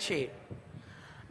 6।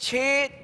6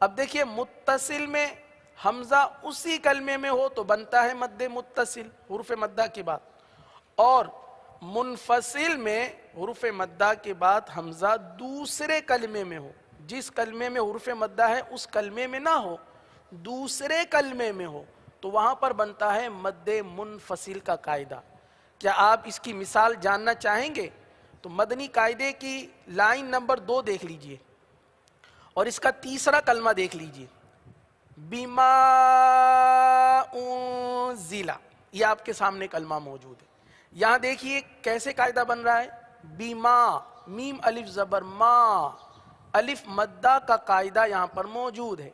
اب دیکھیے متصل میں حمزہ اسی کلمے میں ہو تو بنتا ہے مد متصل حروف مدہ کے بعد، اور منفصل میں حروف مدہ کے بعد حمزہ دوسرے کلمے میں ہو، جس کلمے میں حروف مدہ ہے اس کلمے میں نہ ہو، دوسرے کلمے میں ہو، تو وہاں پر بنتا ہے مد منفصل کا قاعدہ۔ کیا آپ اس کی مثال جاننا چاہیں گے؟ تو مدنی قاعدے کی لائن نمبر 2 دیکھ لیجئے اور اس کا تیسرا کلمہ دیکھ لیجئے، بما انزل، یہ آپ کے سامنے کلمہ موجود ہے۔ یہاں دیکھیے کیسے قاعدہ بن رہا ہے، بما، میم الف زبر ما، الف مدہ کا قاعدہ یہاں پر موجود ہے۔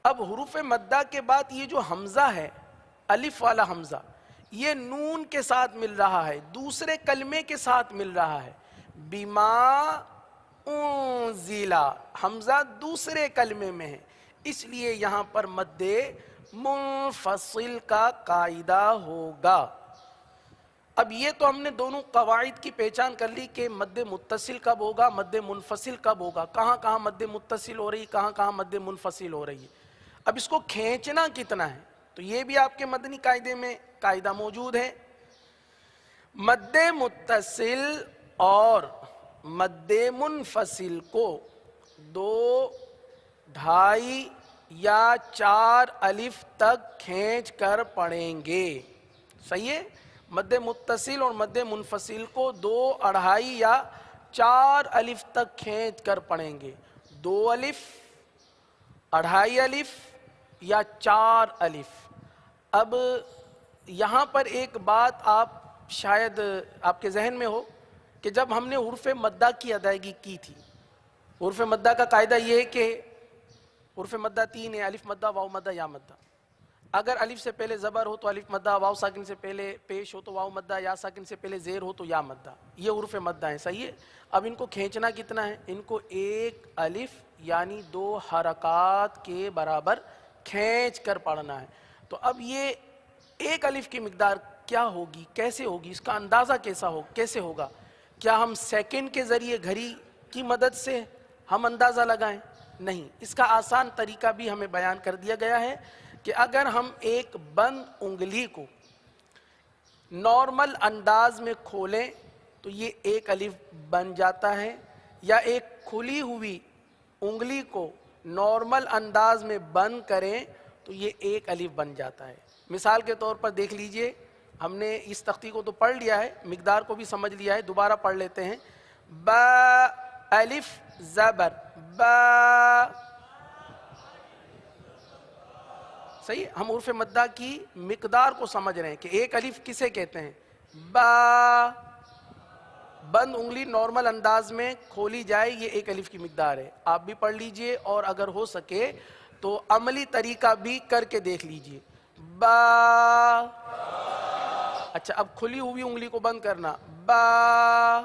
اب حروف مدہ کے بعد یہ جو حمزہ ہے، الف والا حمزہ، یہ نون کے ساتھ مل رہا ہے، دوسرے کلمے کے ساتھ مل رہا ہے، بما انزل، حمزہ دوسرے کلمے میں ہے، اس لیے یہاں پر مد منفصل کا قاعدہ ہوگا۔ اب یہ تو ہم نے دونوں قواعد کی پہچان کر لی کہ مد متصل کب ہوگا، مد منفصل کب ہوگا، کہاں کہاں مد متصل ہو رہی، کہاں کہاں مد منفصل ہو رہی ہے۔ اب اس کو کھینچنا کتنا ہے، تو یہ بھی آپ کے مدنی قاعدے میں قاعدہ موجود ہے۔ مد متصل اور مد منفصل کو 2، 2.5 یا 4 الف تک کھینچ کر پڑھیں گے، صحیح ہے؟ مد متصل اور مد منفصل کو 2، 2.5 یا 4 الف تک کھینچ کر پڑھیں گے، 2 الف، 2.5 الف یا 4 الف۔ اب یہاں پر ایک بات آپ شاید آپ کے ذہن میں ہو کہ جب ہم نے حروف مدہ کی ادائیگی کی تھی، حروف مدہ کا قاعدہ یہ ہے کہ حروف مدہ 3 ہے، الف مدہ، واو مدہ، یا مدہ۔ اگر الف سے پہلے زبر ہو تو الف مدہ، واو ساکن سے پہلے پیش ہو تو واو مدہ، یا ساکن سے پہلے زیر ہو تو یا مدہ، یہ حروف مدہ ہیں، صحیح ہے؟ اب ان کو کھینچنا کتنا ہے، ان کو 1 الف یعنی 2 حرکات کے برابر کھینچ کر پڑھنا ہے۔ تو اب یہ 1 الف کی مقدار کیا ہوگی، کیسے ہوگی، اس کا اندازہ کیسے ہوگا؟ کیا ہم سیکنڈ کے ذریعے گھڑی کی مدد سے ہم اندازہ لگائیں؟ نہیں، اس کا آسان طریقہ بھی ہمیں بیان کر دیا گیا ہے کہ اگر ہم ایک بند انگلی کو نارمل انداز میں کھولیں تو یہ 1 الف بن جاتا ہے، یا ایک کھلی ہوئی انگلی کو نارمل انداز میں بند کریں تو یہ 1 الف بن جاتا ہے۔ مثال کے طور پر دیکھ لیجئے، ہم نے اس تختی کو تو پڑھ لیا ہے، مقدار کو بھی سمجھ لیا ہے، دوبارہ پڑھ لیتے ہیں۔ با الف زبر با، صحیح، ہم حروف مدہ کی مقدار کو سمجھ رہے ہیں کہ 1 الف کسے کہتے ہیں، با، بند انگلی نارمل انداز میں کھولی جائے، یہ 1 الف کی مقدار ہے۔ آپ بھی پڑھ لیجئے اور اگر ہو سکے تو عملی طریقہ بھی کر کے دیکھ لیجئے، با۔ اچھا، اب کھلی ہوئی انگلی کو بند کرنا، با،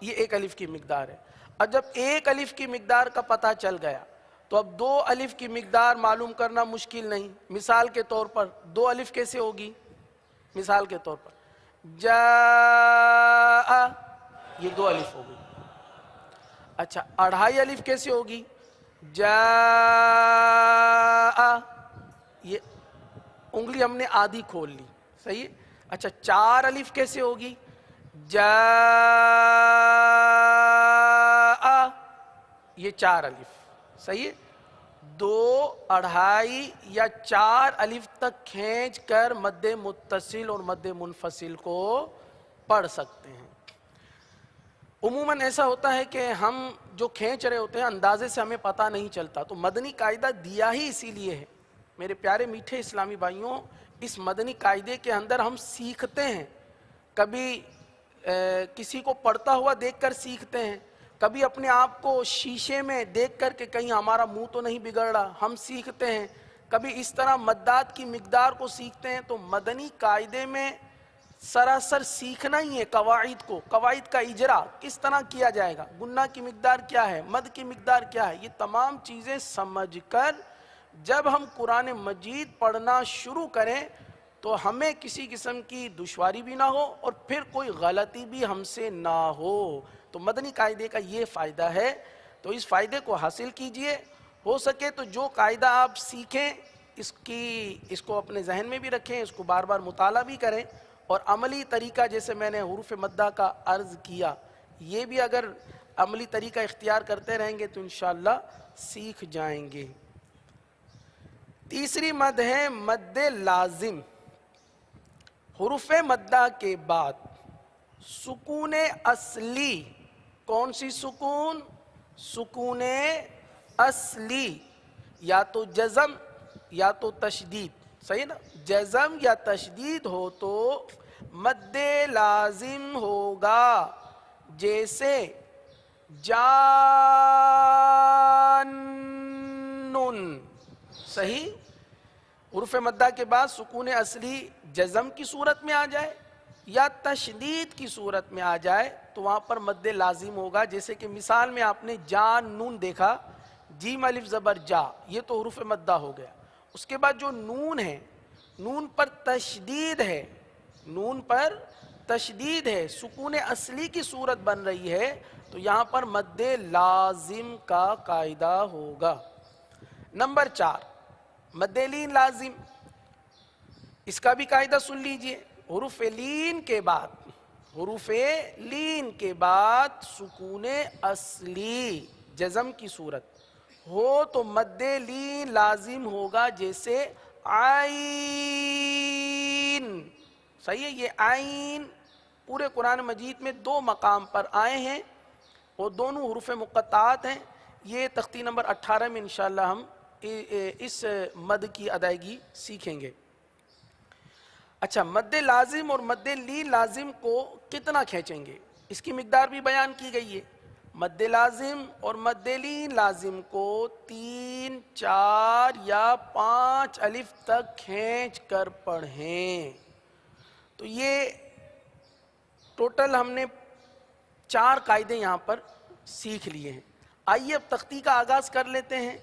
یہ 1 الف کی مقدار ہے۔ اب جب 1 الف کی مقدار کا پتہ چل گیا تو اب 2 الف کی مقدار معلوم کرنا مشکل نہیں۔ مثال کے طور پر 2 الف کیسے ہوگی، مثال کے طور پر جاء، یہ 2 الف ہوگی۔ اچھا، 2.5 الف کیسے ہوگی، جاء، یہ انگلی ہم نے آدھی کھول لی، صحیح ہے؟ اچھا، 4 الف کیسے ہوگی، جاء، یہ 4 الف، صحیح ہے؟ 2، 2.5 یا 4 الف تک کھینچ کر مد متصل اور مد منفصل کو پڑھ سکتے ہیں۔ عموماً ایسا ہوتا ہے کہ ہم جو کھینچ رہے ہوتے ہیں اندازے سے ہمیں پتہ نہیں چلتا، تو مدنی قاعدہ دیا ہی اسی لیے ہے۔ میرے پیارے میٹھے اسلامی بھائیوں، اس مدنی قاعدے کے اندر ہم سیکھتے ہیں، کبھی کسی کو پڑھتا ہوا دیکھ کر سیکھتے ہیں، کبھی اپنے آپ کو شیشے میں دیکھ کر کہ کہیں ہمارا منہ تو نہیں بگڑ رہا، ہم سیکھتے ہیں، کبھی اس طرح مدات کی مقدار کو سیکھتے ہیں۔ تو مدنی قاعدے میں سراسر سیکھنا ہی ہے قواعد کو، قواعد کا اجرا کس طرح کیا جائے گا، گنہ کی مقدار کیا ہے، مد کی مقدار کیا ہے، یہ تمام چیزیں سمجھ کر جب ہم قرآن مجید پڑھنا شروع کریں تو ہمیں کسی قسم کی دشواری بھی نہ ہو اور پھر کوئی غلطی بھی ہم سے نہ ہو۔ تو مدنی قاعدے کا یہ فائدہ ہے، تو اس فائدے کو حاصل کیجئے ہو سکے تو جو قاعدہ آپ سیکھیں اس کو اپنے ذہن میں بھی رکھیں، اس کو بار بار مطالعہ بھی کریں، اور عملی طریقہ جیسے میں نے حروف مدہ کا عرض کیا، یہ بھی اگر عملی طریقہ اختیار کرتے رہیں گے تو انشاءاللہ سیکھ جائیں گے۔ تیسری مد ہے مد لازم۔ حروف مدہ کے بعد سکون اصلی، کون سی سکون؟ سکون اصلی، یا تو جزم یا تو تشدید، صحیح نا؟ جزم یا تشدید ہو تو مد لازم ہوگا، جیسے جانن، صحیح؟ حروف مدہ کے بعد سکون اصلی جزم کی صورت میں آ جائے یا تشدید کی صورت میں آ جائے تو وہاں پر مد لازم ہوگا، جیسے کہ مثال میں آپ نے جان نون دیکھا، جیم الف زبر جا، یہ تو حروف مدہ ہو گیا۔ اس کے بعد جو نون ہے، نون پر تشدید ہے، نون پر تشدید ہے، سکون اصلی کی صورت بن رہی ہے، تو یہاں پر مد لازم کا قاعدہ ہوگا۔ نمبر 4 مد لین لازم، اس کا بھی قاعدہ سن لیجئے۔ حروف لین کے بعد، حروف لین کے بعد سکون اصلی جزم کی صورت ہو تو مد لین لازم ہوگا، جیسے عین، صحیح ہے؟ یہ عین پورے قرآن مجید میں 2 مقام پر آئے ہیں اور دونوں حروف مقطعات ہیں۔ یہ تختی نمبر 18 میں انشاءاللہ ہم اس مد کی ادائیگی سیکھیں گے۔ اچھا، مد لازم اور مد لین لازم کو کتنا کھینچیں گے، اس کی مقدار بھی بیان کی گئی ہے۔ مد لازم اور مد لین لازم کو 3، 4 یا 5 الف تک کھینچ کر پڑھیں۔ تو یہ ٹوٹل ہم نے 4 قاعدے یہاں پر سیکھ لیے ہیں۔ آئیے اب تختی کا آغاز کر لیتے ہیں،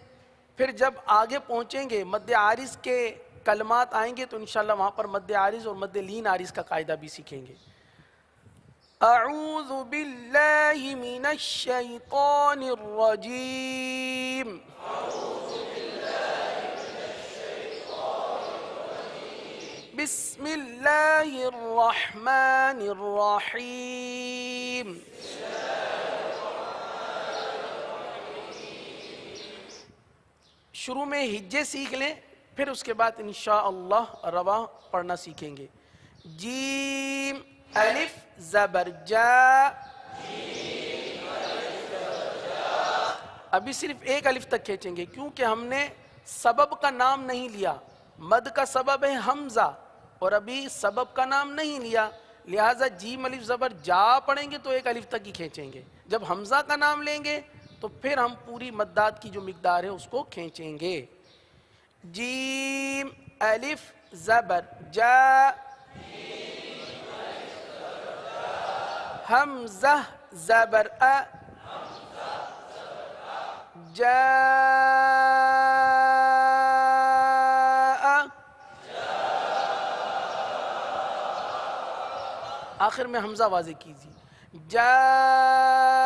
پھر جب آگے پہنچیں گے مد عارض کے کلمات آئیں گے تو انشاءاللہ وہاں پر مد عارض اور مد لین عارض کا قاعدہ بھی سیکھیں گے۔ اعوذ باللہ من الشیطان الرجیم، بسم اللہ الرحمن الرحیم۔ شروع میں ہجے سیکھ لیں، پھر اس کے بعد انشاءاللہ رواں پڑھنا سیکھیں گے۔ جیم الف زبر جا، ابھی صرف ایک الف تک کھینچیں گے کیونکہ ہم نے سبب کا نام نہیں لیا، مد کا سبب ہے حمزہ اور ابھی سبب کا نام نہیں لیا، لہٰذا جیم الف زبر جا پڑھیں گے تو ایک الف تک ہی کھینچیں گے۔ جب حمزہ کا نام لیں گے تو پھر ہم پوری مدات کی جو مقدار ہے اس کو کھینچیں گے۔ جیم الف زبر جا، حمزہ زبر ا، جاء، آخر میں حمزہ واضح کیجیے، جاء۔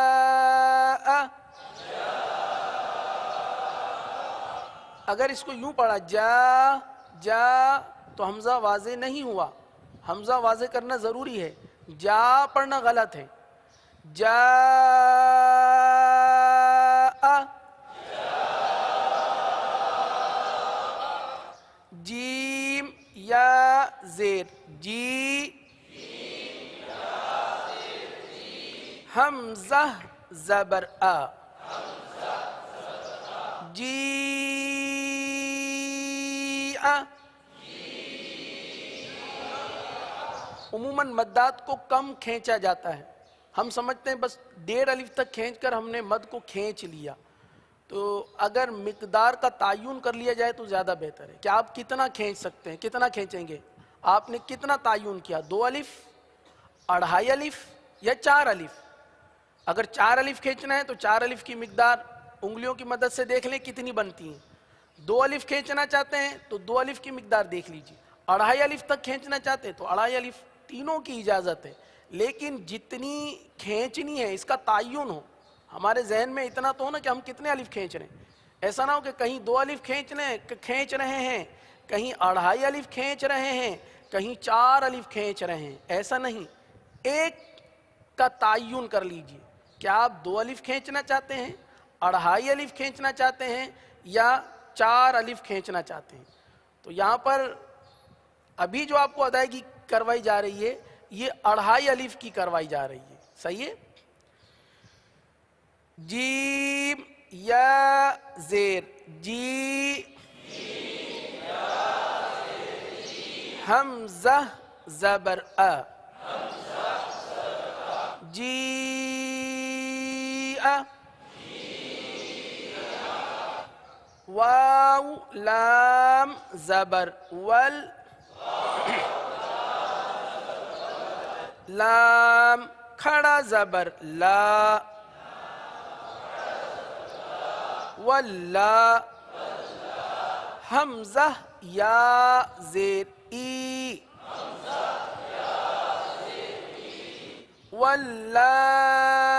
اگر اس کو یوں پڑھا جا جا تو حمزہ واضح نہیں ہوا، حمزہ واضح کرنا ضروری ہے، جا پڑھنا غلط ہے۔ جاء، جیم یا زیر جی، حمزہ زبر ا، جی عموماً مدات کو کم کھینچا جاتا ہے، ہم سمجھتے ہیں بس 1.5 الف تک کھینچ کر ہم نے مد کو کھینچ لیا، تو اگر مقدار کا تعین کر لیا جائے تو زیادہ بہتر ہے کہ آپ کتنا کھینچ سکتے ہیں، کتنا کھینچیں گے۔ آپ نے کتنا تعین کیا، 2 الف، 2.5 الف یا 4 الف؟ اگر 4 الف کھینچنا ہے تو 4 الف کی مقدار انگلیوں کی مدد سے دیکھ لیں کتنی بنتی ہیں۔ 2 الف کھینچنا چاہتے ہیں تو 2 الف کی مقدار دیکھ لیجیے۔ 2.5 الف تک کھینچنا چاہتے ہیں تو 2.5 الف، تینوں کی اجازت ہے، لیکن جتنی کھینچنی ہے اس کا تعین ہو، ہمارے ذہن میں اتنا تو ہو نا کہ ہم کتنے الف کھینچ رہے ہیں۔ ایسا نہ ہو کہ کہیں 2 الف کھینچ رہے ہیں، کہیں 2.5 الف کھینچ رہے ہیں، کہیں 4 الف کھینچ رہے ہیں، ایسا نہیں، ایک کا تعین کر لیجئے. کیا آپ 2 الف کھینچنا چاہتے ہیں، 2.5 الف کھینچنا چاہتے ہیں، یا 4 الف کھینچنا چاہتے ہیں؟ تو یہاں پر ابھی جو آپ کو ادائیگی کروائی جا رہی ہے یہ 2.5 الف کی کروائی جا رہی ہے. صحیح ہے؟ جیم یا زیر جی، حمزہ زبر ا، جی ا، واو لام زبر ول، لام کھڑا زبر لا، واللہ، حمزہ یا زیر ای، واللائی.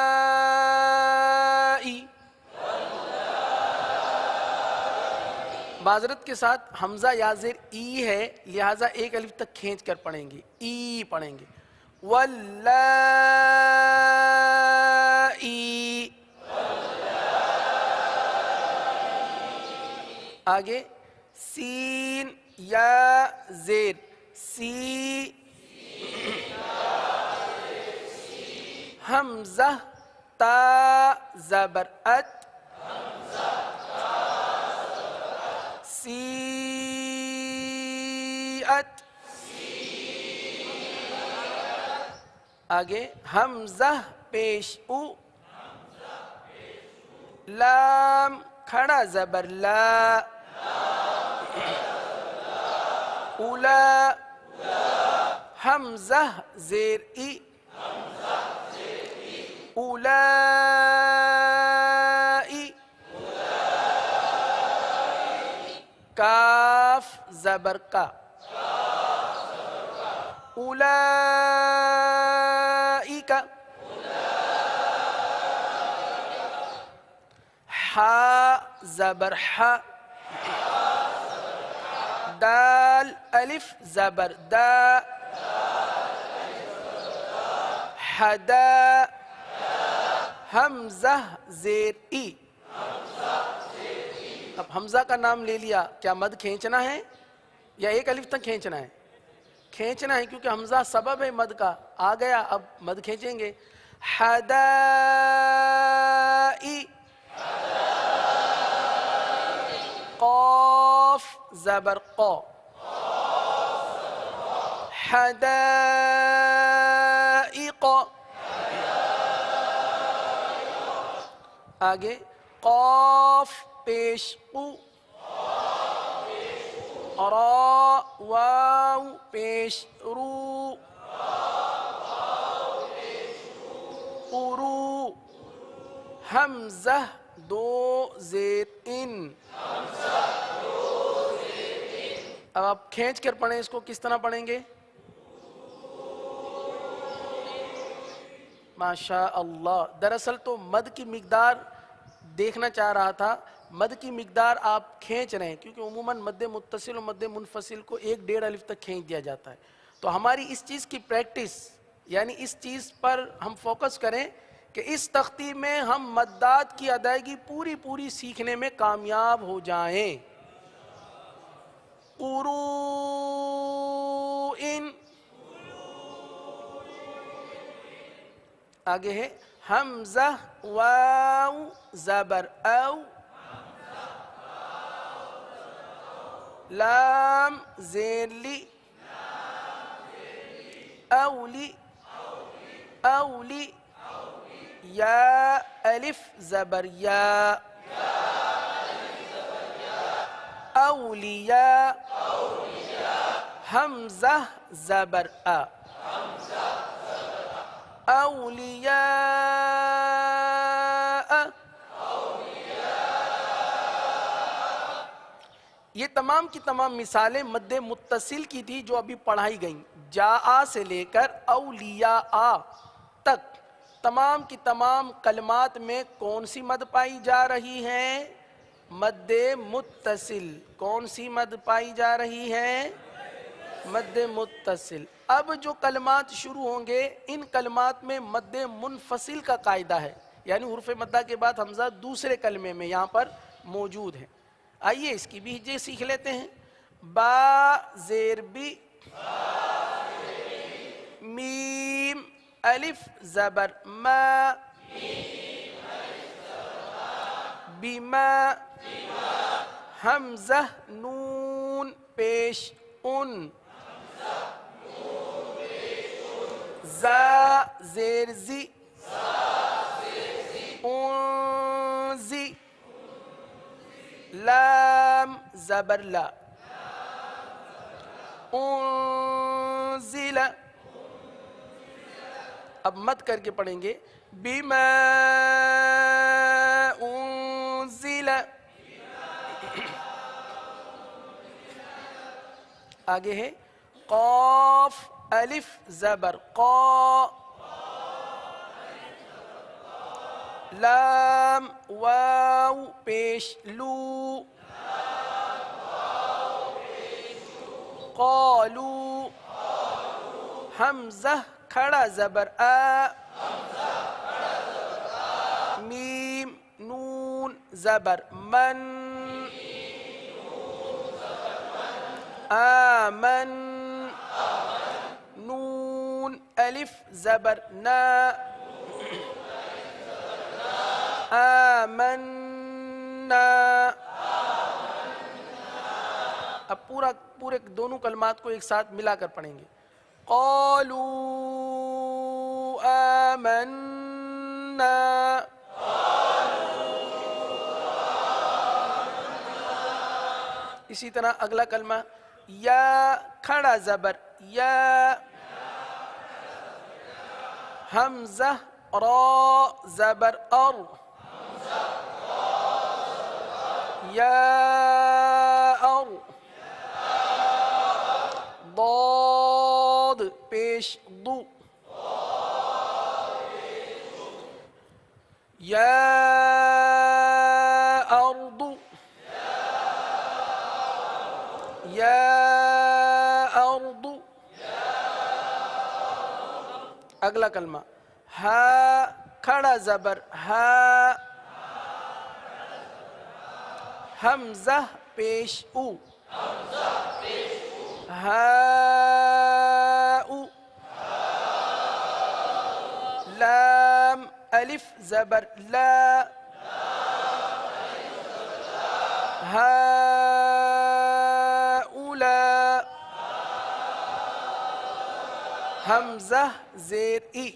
معذرت کے ساتھ حمزہ یا زیر ای ہے لہٰذا ایک الف تک کھینچ کر پڑھیں گے، ای پڑھیں گے. واللائی. آگے سین یا زیر سی، حمزہ تا زبر ات، سی ات. آگے حمزہ پیش او، لام کھڑا زبر لا، اولا، حمزہ زیر ای، اولائی. کاف زبر کا، اولائک. حا زبر حا، دال الف زبر دا، حدا، حمزہ زیر ای. اب حمزہ کا نام لے لیا، کیا مد کھینچنا ہے یا ایک الف تک کھینچنا ہے؟ کھینچنا ہے کیونکہ حمزہ سبب ہے مد کا، آ گیا اب مد کھینچیں گے. حدائی، قاف زبر قا، حدائق. آگے قاف پیش قو، را واو پیش رو، قرو، حمزہ 2 زیر ان. اب آپ کھینچ کر پڑھیں، اس کو کس طرح پڑھیں گے؟ ماشاء اللہ. دراصل تو مد کی مقدار دیکھنا چاہ رہا تھا، مد کی مقدار آپ کھینچ رہے ہیں کیونکہ عموماً مد متصل اور مد منفصل کو 1.5 الف تک کھینچ دیا جاتا ہے. تو ہماری اس چیز کی پریکٹس، یعنی اس چیز پر ہم فوکس کریں کہ اس تختی میں ہم مدات کی ادائیگی پوری سیکھنے میں کامیاب ہو جائیں. قروء. آگے ہے حمزہ واو زبر او، لام زیر لی، اولی، اولی، یا الف زبر یا، اولیاء، حمزہ زبر ا، اولیاء. یہ تمام کی تمام مثالیں مد متصل کی تھی جو ابھی پڑھائی گئیں. جاء سے لے کر اولیاء تک تمام کی تمام کلمات میں کون سی مد پائی جا رہی ہیں؟ مد متصل. کون سی مد پائی جا رہی ہے؟ مد متصل. اب جو کلمات شروع ہوں گے ان کلمات میں مد منفصل کا قاعدہ ہے، یعنی حروف مدہ کے بعد حمزہ دوسرے کلمے میں یہاں پر موجود ہے. آئیے اس کی بھی ہجے سیکھ لیتے ہیں. با زیر بی، میم الف زبر ما، بما، حمزہ نون پیش ان، زا زیر زی، انزی، لام زبر لا، انزل. اب مد کر کے پڑھیں گے بما انزل. آگے ہے قاف الف زبر قا، لام واو پیش لو، قالو، حمزہ کھڑا زبر آ، میم نون زبر من، آمن، نون الف زبر نا، آمنا. اب پورے دونوں کلمات کو ایک ساتھ ملا کر پڑھیں گے. قالوا آمنا، اسی طرح اگلا کلمہ یا کھڑا زبر یا، حمزہ را زبر ار، یا ار، ضاد پیش ضو، یا ارض، یا ارض. اگلا کلمہ ہا کھڑا زبر ہا، حمزہ پیش او، ہاؤ، لام الف زبر لا، ہاؤلا، حمزہ زیر ای،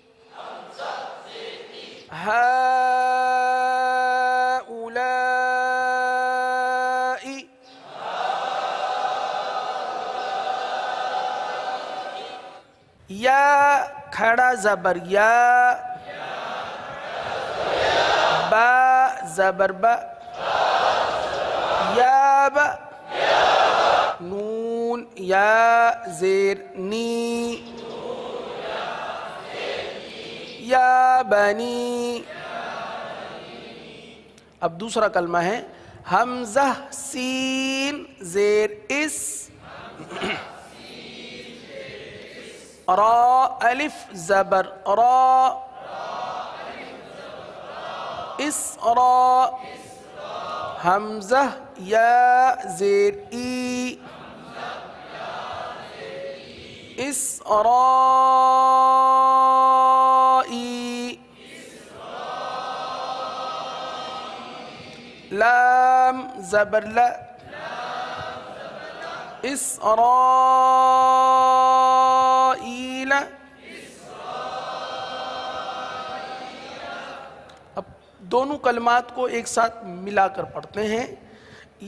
ہاؤلائی. یا کھڑا زبر یا، با زبر با، یا با، نون یا زیر نی، یا بنی. اب دوسرا کلمہ ہے حمزہ سین زیر اس، را الف زبر را، اس را، حمزہ یا زیر ای، اس رائی، لام زبر لا، اسرائیل. اب دونوں کلمات کو ایک ساتھ ملا کر پڑھتے ہیں.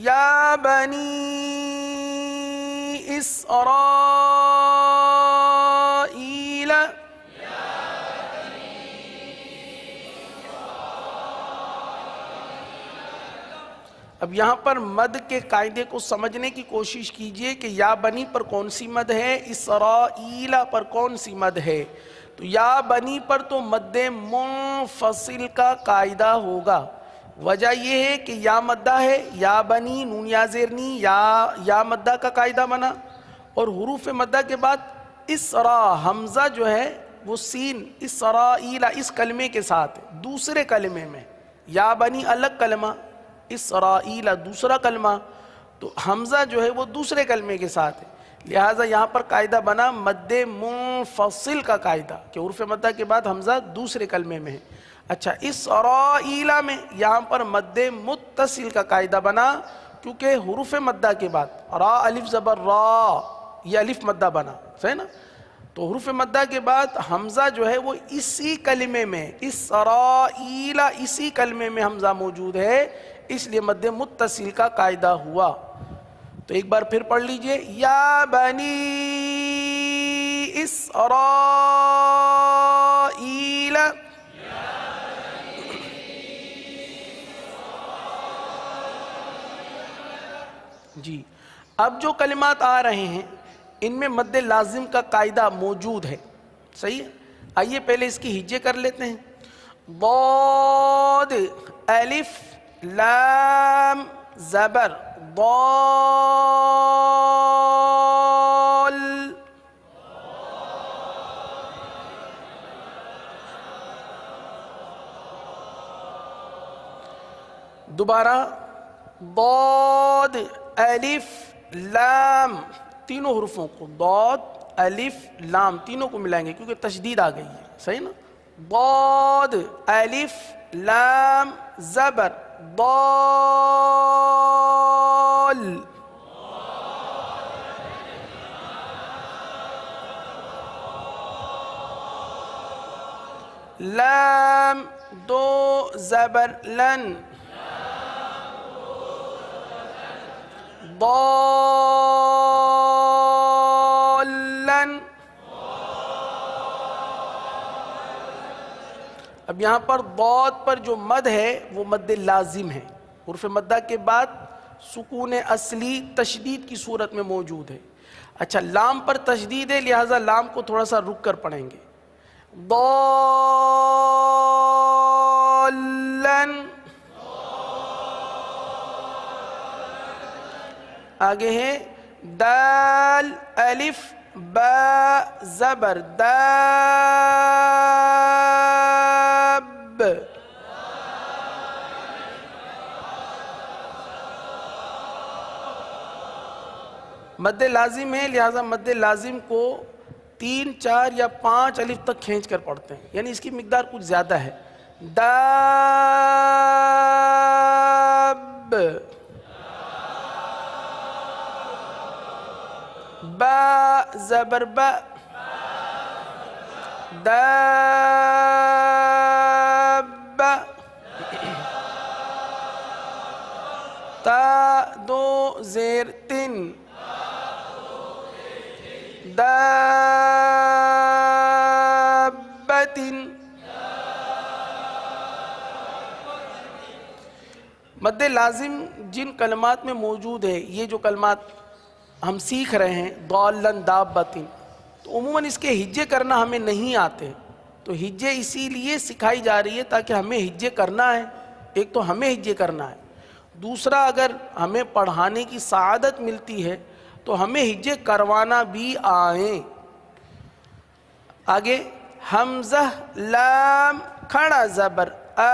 یا بنی اسرائیل، اب یہاں پر مد کے قاعدے کو سمجھنے کی کوشش کیجئے کہ یا بنی پر کون سی مد ہے، اسرائیل پر کون سی مد ہے. تو یا بنی پر تو مد منفصل کا قاعدہ ہوگا، وجہ یہ ہے کہ یا مدہ ہے، یا بنی نون یا زیرنی یا مدہ کا قاعدہ بنا، اور حروف مدہ کے بعد اسرا حمزہ جو ہے وہ سین اسرائیل اس کلمے کے ساتھ دوسرے کلمے میں، یا بنی الگ کلمہ، اسرائیل دوسرا کلمہ، تو حمزہ جو ہے وہ دوسرے کلمے کے ساتھ ہے، لہٰذا یہاں پر قاعدہ بنا مد منفصل کا قاعدہ کہ حروف مدہ کے بعد حمزہ دوسرے کلمے میں ہے۔ اچھا اسرائیل میں یہاں پر مد متصل کا قاعدہ بنا کیونکہ حروف مدہ کے بعد را الف زبر را، یہ الف مدہ بنا، صحیح نا؟ تو حروف مدہ کے بعد حمزہ جو ہے وہ اسی کلمے میں اسرائیل اسی کلمے میں حمزہ موجود ہے، اس لیے مد متصل کا قاعدہ ہوا۔ تو ایک بار پھر پڑھ لیجئے، یا بنی اسرائیل، جی اب جو کلمات آ رہے ہیں ان میں مد لازم کا قاعدہ موجود ہے، صحیح ہے؟ آئیے پہلے اس کی ہجے کر لیتے ہیں۔ ضاد الف لام زبر ضال، دوبارہ ضاد الف لام، تینوں حروفوں کو ضاد الف لام تینوں کو ملائیں گے کیونکہ تشدید آ گئی ہے، صحیح نا؟ ضاد الف لام زبر ضال، لام دو زبر لن، ضالن، اب یہاں پر ضاد پر جو مد ہے وہ مد لازم ہے، حرف مدہ کے بعد سکون اصلی تشدید کی صورت میں موجود ہے۔ اچھا لام پر تشدید ہے لہٰذا لام کو تھوڑا سا رک کر پڑھیں گے، ضالن، آگے ہے دال الف با زبر داب، مد لازم ہے لہٰذا مد لازم کو 3 4 یا 5 الف تک کھینچ کر پڑھتے ہیں، یعنی اس کی مقدار کچھ زیادہ ہے۔ داب، با زبر با داب، تا دو زیر تن، دابت، مد لازم جن کلمات میں موجود ہے، یہ جو کلمات ہم سیکھ رہے ہیں ضالن دابتن، تو عموماً اس کے ہجے کرنا ہمیں نہیں آتے، تو ہجے اسی لیے سکھائی جا رہی ہے تاکہ ہمیں ہجے کرنا ہے، ایک تو ہمیں ہجے کرنا ہے، دوسرا اگر ہمیں پڑھانے کی سعادت ملتی ہے تو ہمیں ہجے کروانا بھی آئیں۔ آگے حمزہ لام کھڑا زبر آل،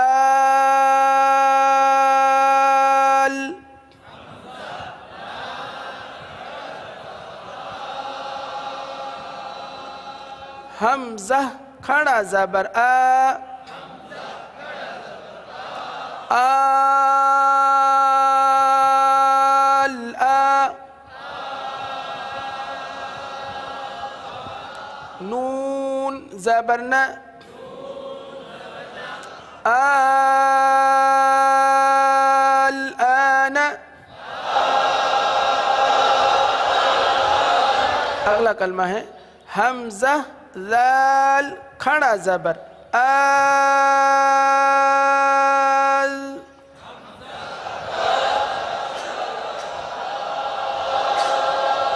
حمزہ کھڑا زبر آ، آل آ، نون زبر ن، آل آن، اگلا کلمہ ہے حمزہ ذال کھڑا زبر آل،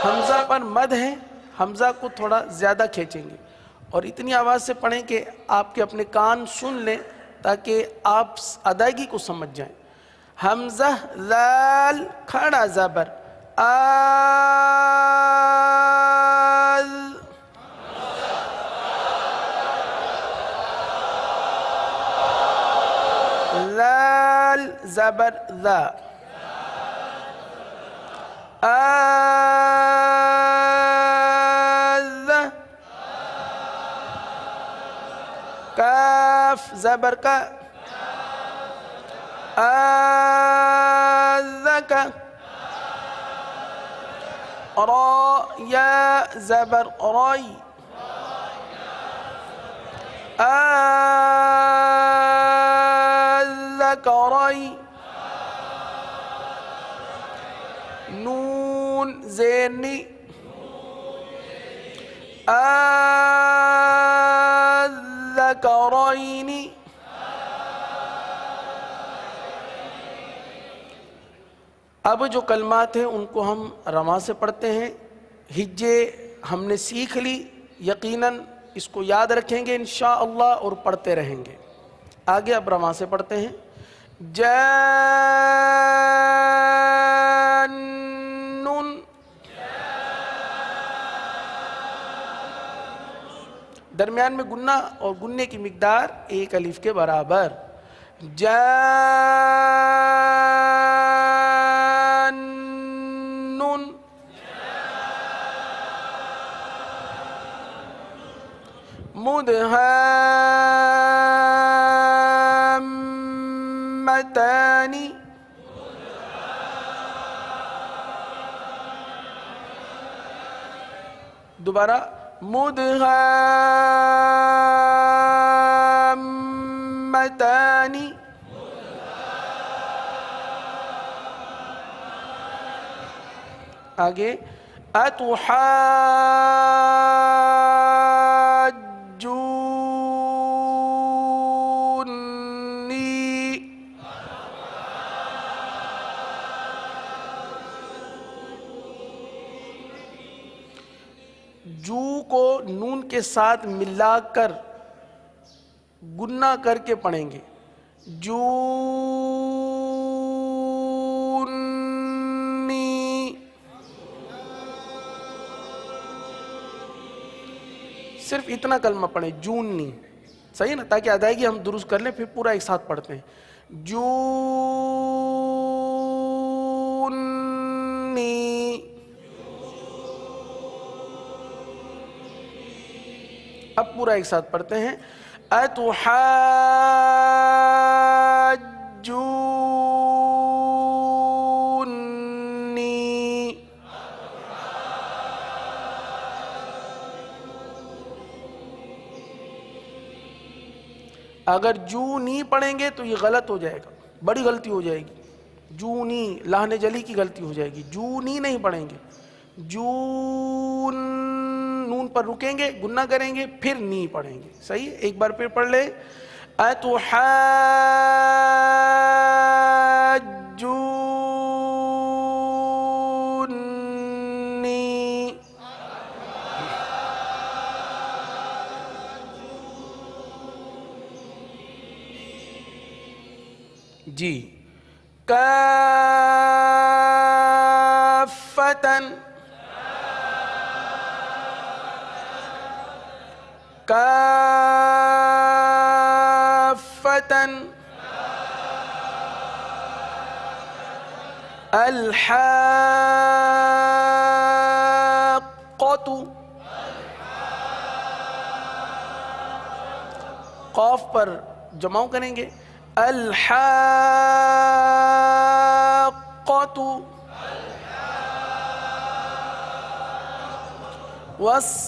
حمزہ پر مد ہے، حمزہ کو تھوڑا زیادہ کھینچیں گے اور اتنی آواز سے پڑھیں کہ آپ کے اپنے کان سن لیں تاکہ آپ ادائیگی کو سمجھ جائیں۔ حمزہ ذال کھڑا زبر آل، ذال زبر ذا آذ، کاف زبر کا آذک، را یا زبر رائی آذکرائی، نون زینی آذکرینی، اب جو کلمات ہیں ان کو ہم رما سے پڑھتے ہیں، ہجے ہم نے سیکھ لی، یقیناً اس کو یاد رکھیں گے انشاءاللہ اور پڑھتے رہیں گے۔ آگے اب رما سے پڑھتے ہیں، جانن، درمیان میں گنہ اور گننے کی مقدار ایک الف کے برابر، جانن، مدہامتان، دوبارہ مدہامتان، آگے اتحاجونی، جو کو نون کے ساتھ ملا کر گنہ کر کے پڑھیں گے، جونی، صرف اتنا کلمہ پڑھیں جونی، صحیح نا، تاکہ ادائیگی ہم درست کر لیں، پھر پورا ایک ساتھ پڑھتے ہیں، جونی، اب پورا ایک ساتھ پڑھتے ہیں، اتحاجونی، اگر جو نہیں پڑھیں گے تو یہ غلط ہو جائے گا، بڑی غلطی ہو جائے گی، جونی لہن جلی کی غلطی ہو جائے گی، جونی نہیں پڑھیں گے، جون، نون پر رکیں گے، گنہ کریں گے، پھر نی پڑھیں گے، صحیح ہے؟ ایک بار پھر پڑھ لے، اتحاجونی، جی، کافتن، کافتن، الحاقۃ، قاف پر جماؤ کریں گے، الحاقۃ، والصافات،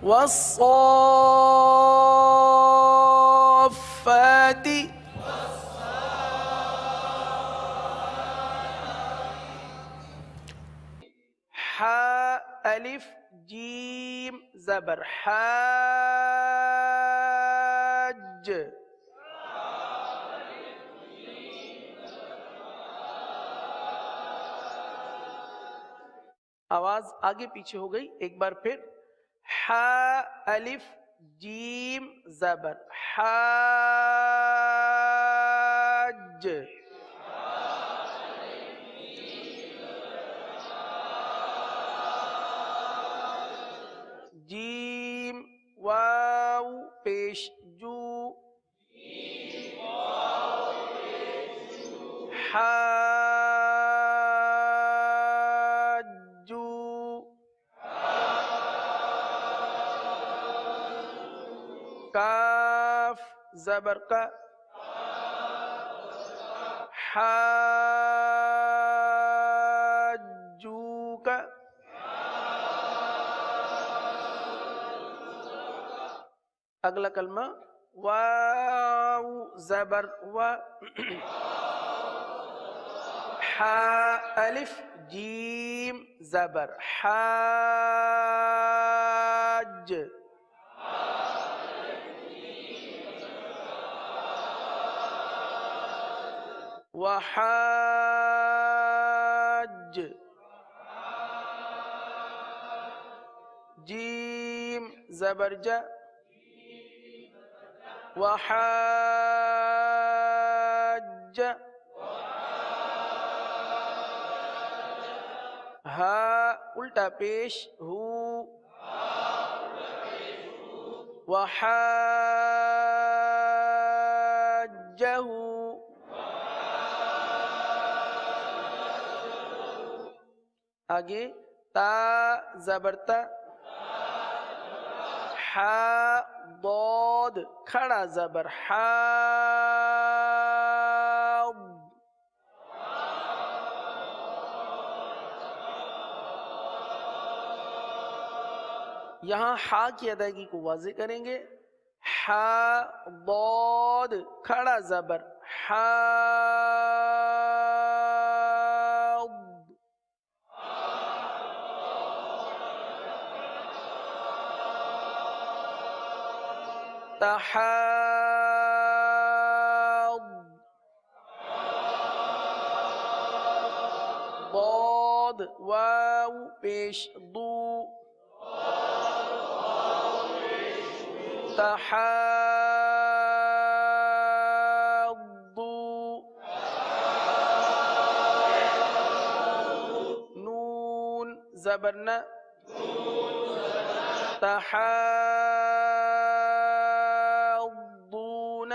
والصافات، حا الف جیم زبر حاج، آواز آگے پیچھے ہو گئی، ایک بار پھر، ح الف جیم زبر حاج، جیم واو پیش جو، حاجو، کاف زبر کا، حاجوک، اگلا کلمہ واو زبر و، ح الف جیم زبر حاج، وحاج، جیم زبر ج، وحاج، ہا الٹا پیش ہو، وحاجہ، آگے تا زبر تا، حا ضاد کھڑا زبر حاض، یہاں حا کی ادائیگی کو واضح کریں گے، حا ضاد کھڑا زبر حاض، تحاض، ضاد واو پیش ضو، تحاضوا، نون زبرنا، تحاضون،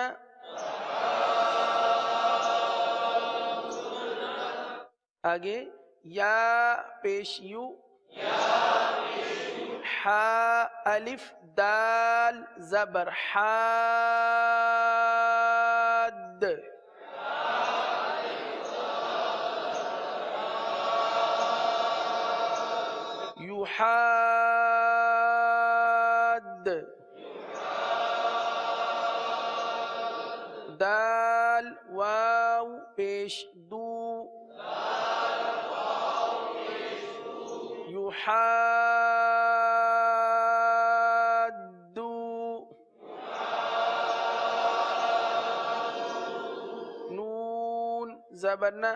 آگے یا پیش یو، حا الف دال زبر حاد، یحاد، دال واو پیش دو، يحاد، نون زبرنا،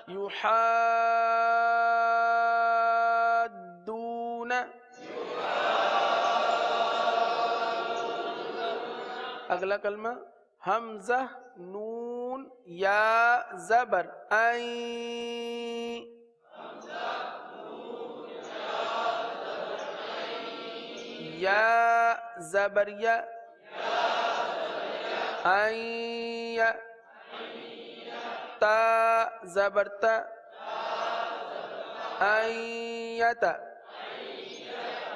يحادون، اگلا کلمہ حمزہ نون یا زبر این، یا زبر یا، این، تا زبر تا، ایت،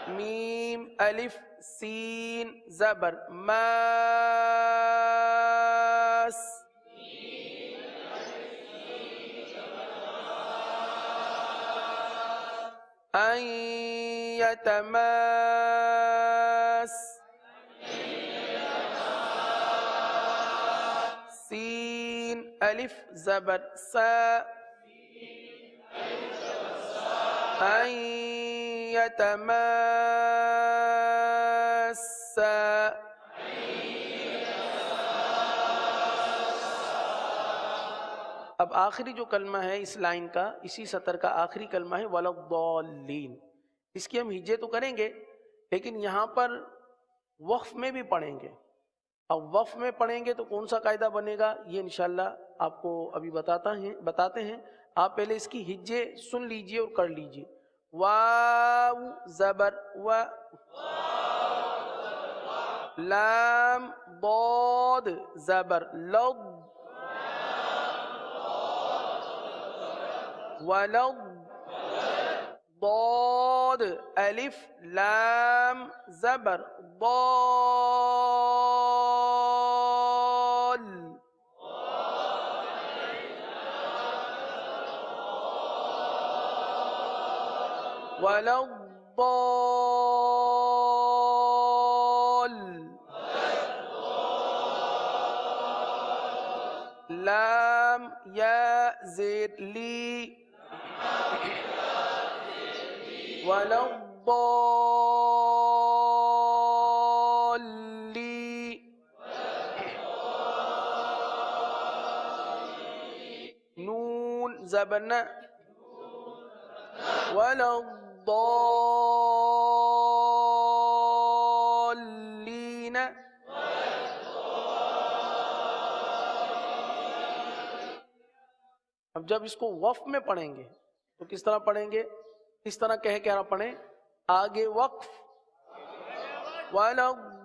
میم الف سین زبر ماس، يتماس، سين ألف زبر سا، أن يتماسا، اب آخری جو کلمہ ہے اس لائن کا، اسی سطر کا آخری کلمہ ہے وَلَضَّالِّينَ. اس کی ہم ہجے تو کریں گے لیکن یہاں پر وقف میں بھی پڑھیں گے. اب وقف میں پڑھیں گے تو کون سا قاعدہ بنے گا یہ انشاءاللہ آپ کو ابھی بتاتے ہیں. آپ پہلے اس کی ہجے سن لیجئے اور کر لیجئے. واو زبر و، لام ضاد زبر لض، ولض، ضاد الف لام زبر ضال، ولض ضال، لام یا زیر لی، ولض ضالین، نون زبر ولض ضالین. اب جب اس کو وقف میں پڑھیں گے تو کس طرح پڑھیں گے؟ اس طرح کہہ کے پڑھیں، آگے وقف وَلَضَّالِّينَ،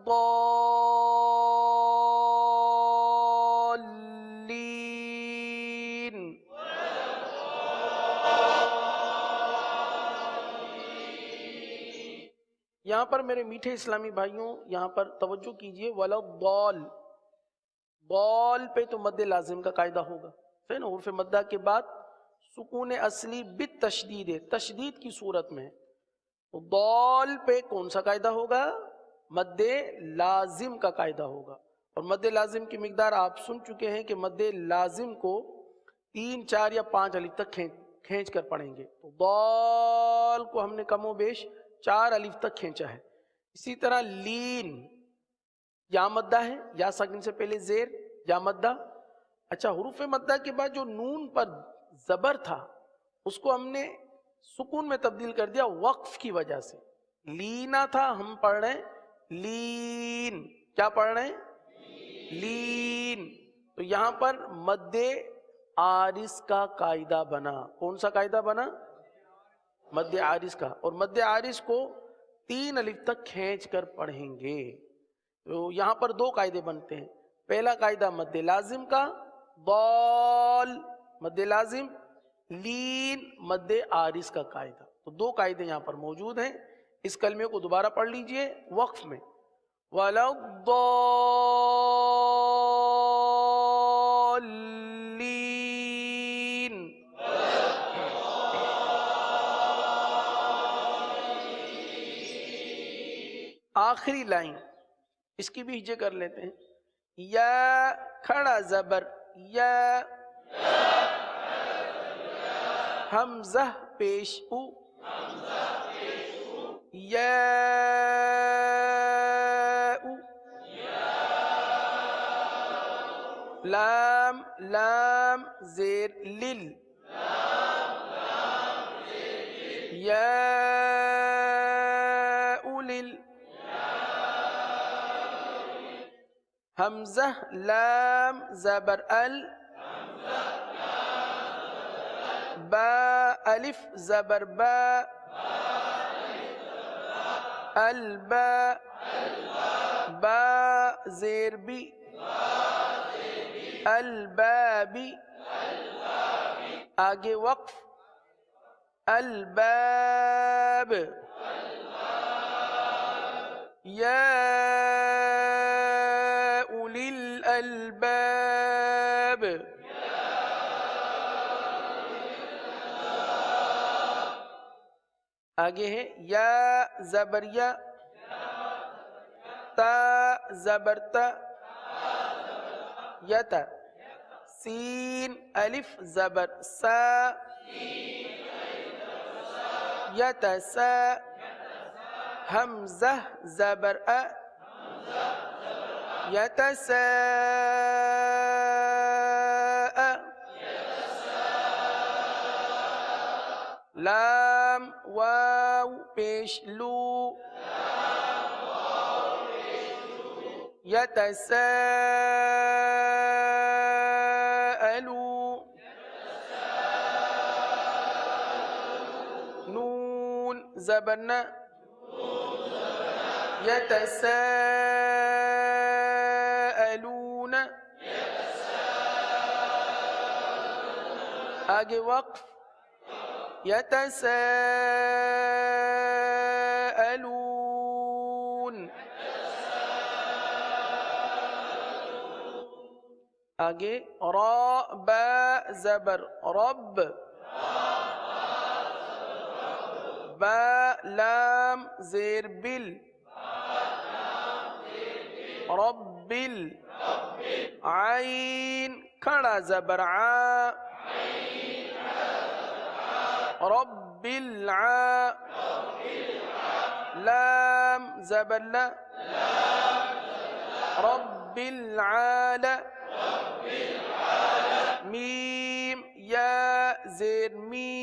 یہاں پر میرے میٹھے اسلامی بھائیوں یہاں پر توجہ کیجئے. وَلَضَّال، ضال پہ تو مد لازم کا قاعدہ ہوگا. پھر حروف مدہ کے بعد سکون اصلی بالتشدید ہے، تشدید کی صورت میں. ضال پہ کون سا قاعدہ ہوگا؟ مد لازم کا قاعدہ ہوگا. اور مد لازم کی مقدار آپ سن چکے ہیں کہ مد لازم کو 3 4 یا 5 الف تک کھینچ کر پڑھیں گے. تو ضال کو ہم نے کم و بیش 4 الف تک کھینچا ہے. اسی طرح لین یا مدہ ہے، یا ساکن سے پہلے زیر یا مدہ. اچھا، حروف مدہ کے بعد جو نون پر زبر تھا اس کو ہم نے سکون میں تبدیل کر دیا وقف کی وجہ سے. لینا تھا، ہم پڑھ رہے ہیں لین. کیا پڑھ رہے ہیں؟ لین. تو یہاں پر مد عارض کا قاعدہ بنا. کون سا قاعدہ بنا؟ مد عارض کا. اور مد عارض کو 3 الف تک کھینچ کر پڑھیں گے. تو یہاں پر 2 قاعدے بنتے ہیں. پہلا قاعدہ مد لازم کا، ضال مد لازم، لین مد عارض کا قاعدہ. تو 2 قاعدے یہاں پر موجود ہیں. اس کلمے کو دوبارہ پڑھ لیجئے وقف میں. وَلَضَّالِّينَ. آخری لائن اس کی بھی ہجے کر لیتے ہیں. یا کھڑا زبر یا، حمزہ پیش او، یا او، لام لام زیر لل، یا اولل، حمزہ لام زبر ال، با الف زبر با، البا، با زیر بی، البابی. آگے وقف الباب، یا اولی الالباب. آگے ہے یا زبر یا، تا زبر تا، یتا، سین الف زبر سا، یتسا، حمزہ زبر ا، یتسا، لام واو پیش لو يتساءلوا نون زبرنا يتساءلون آگے وقف يتساءلون آگے را با زبر رب با لام زیر بل رب عین کھڑا زبر ع رب الع لام زبر لا رب العال میم یا زیر می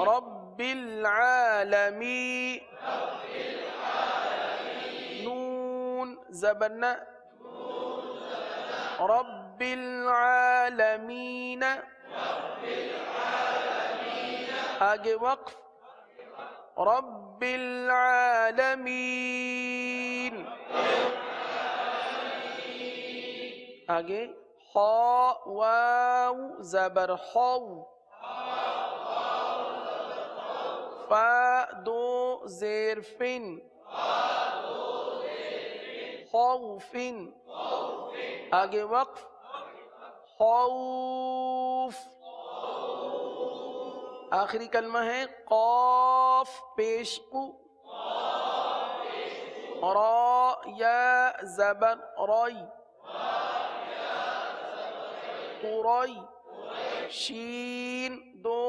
رب العالمین نون زبرنا رب العالمین آگے وقف رب العالمین آگے حا واو زبر حو فا دو زیر فن خوفن آگے وقف خوف آخری کلمہ ہے قاف پیش کو را یا زبر رائی قرائی شین دو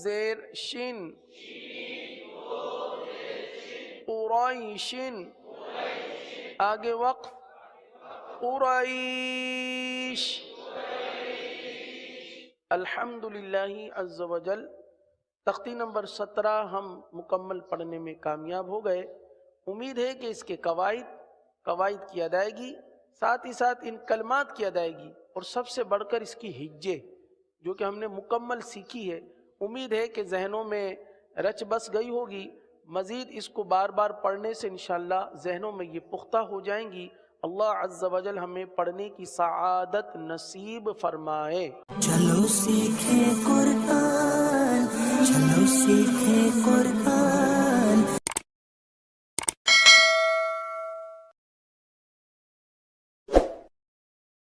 زیر شن قریشن آگے وقف قریش الحمدللہ عز و جل تختی نمبر 17 ہم مکمل پڑھنے میں کامیاب ہو گئے. امید ہے کہ اس کے قواعد کی ادائیگی ساتھ ہی ساتھ ان کلمات کی ادائیگی اور سب سے بڑھ کر اس کی ہجے جو کہ ہم نے مکمل سیکھی ہے امید ہے کہ ذہنوں میں رچ بس گئی ہوگی. مزید اس کو بار بار پڑھنے سے انشاءاللہ ذہنوں میں یہ پختہ ہو جائیں گی. اللہ عز و جل ہمیں پڑھنے کی سعادت نصیب فرمائے. چلو سیکھیں قرآن، چلو سیکھیں قرآن.